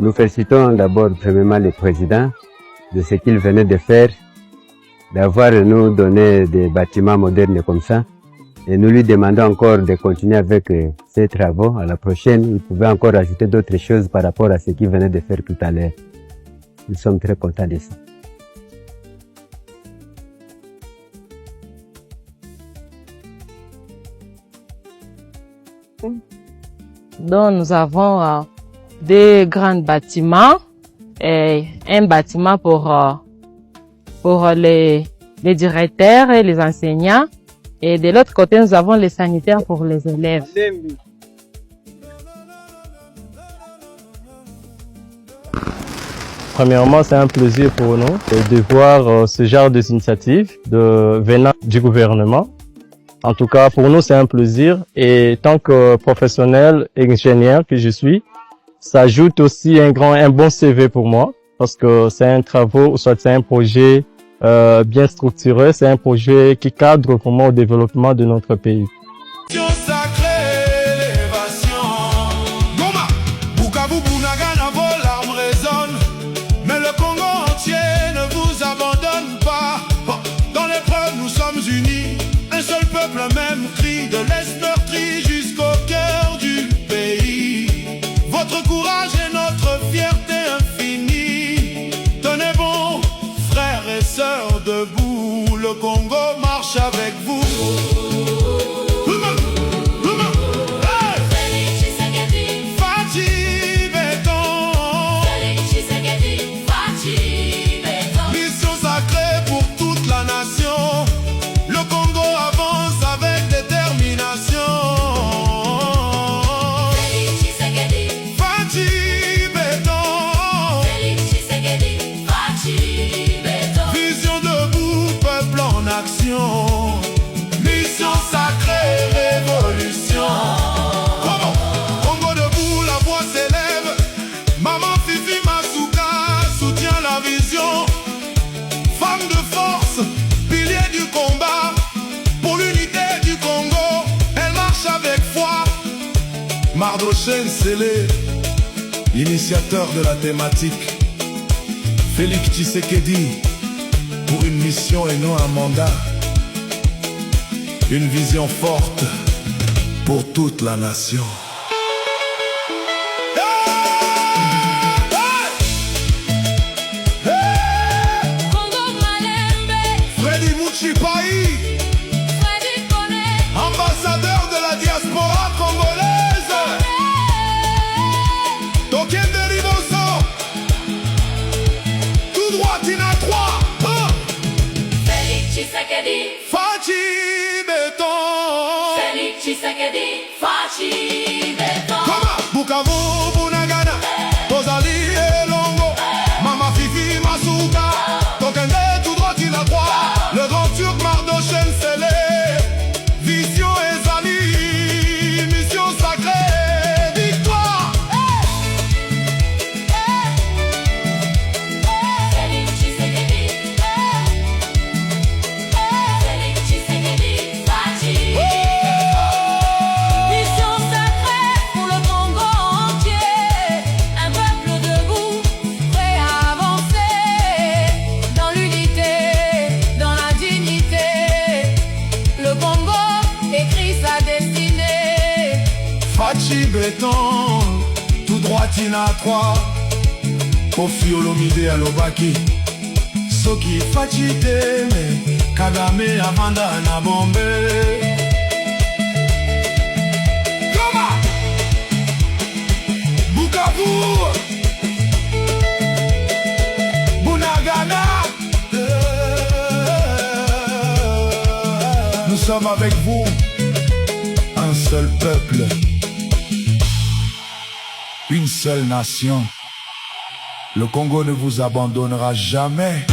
Nous félicitons d'abord premièrement le président de ce qu'il venait de faire, d'avoir nous donné des bâtiments modernes comme ça. Et nous lui demandons encore de continuer avec ces travaux. À la prochaine, il pouvait encore ajouter d'autres choses par rapport à ce qu'il venait de faire tout à l'heure. Nous sommes très contents de ça. Donc nous avons deux grands bâtiments et un bâtiment pour les directeurs et les enseignants. Et de l'autre côté, nous avons les sanitaires pour les élèves. Premièrement, c'est un plaisir pour nous de voir ce genre d'initiative venant du gouvernement. En tout cas, pour nous, c'est un plaisir. Et tant que professionnel et ingénieur que je suis, ça ajoute aussi un bon CV pour moi, parce que c'est un travail, soit c'est un projet bien structuré, c'est un projet qui cadre vraiment au développement de notre pays. Mais le Congo entier ne vous abandonne pas. Dans l'épreuve, nous sommes unis, un seul peuple, un même cri, de l'Est meurtri jusqu'au cœur du pays. Votre courage est notre fierté infinie. Tenez bon, frères et sœurs debout, le Congo marche avec vous. Mission sacrée, révolution. Congo debout, la voix s'élève. Maman Fifi Masuka soutient la vision. Femme de force, pilier du combat. Pour l'unité du Congo, elle marche avec foi. Mardochène Sélé, initiateur de la thématique. Félix Tshisekedi, pour une mission et non un mandat. Une vision forte pour toute la nation. Freddy Mouchipaï, ambassadeur de la diaspora congolaise. Tokende Liboso, tout droit Tina 3. Félix Tshisekedi, Fachi Béton. Félix Tshisekedi, Fachi Béton. Comment Bukavu, Bunagana, Tozali Elongo, Mama Fifi Masuka, Tokende tout droit il a droit, le grand turc Mardochène Sélé, vision Ezali, mission sacrée, victoire. Félix Tshisekedi, Félix Tshisekedi, Fachi Béton. Mission sacrée pour le Congo entier, un peuple debout, prêt à avancer, dans l'unité, dans la dignité. Le Congo écrit sa destinée. Fachi Béton, tout droit Tina 3, Kofi Olomide Alobaki, Soki Fachi Teme, Kagame Amanda na Bombe. Goma, Bukavu, Bunagana. Nous sommes avec vous, un seul peuple, une seule nation. Le Congo ne vous abandonnera jamais.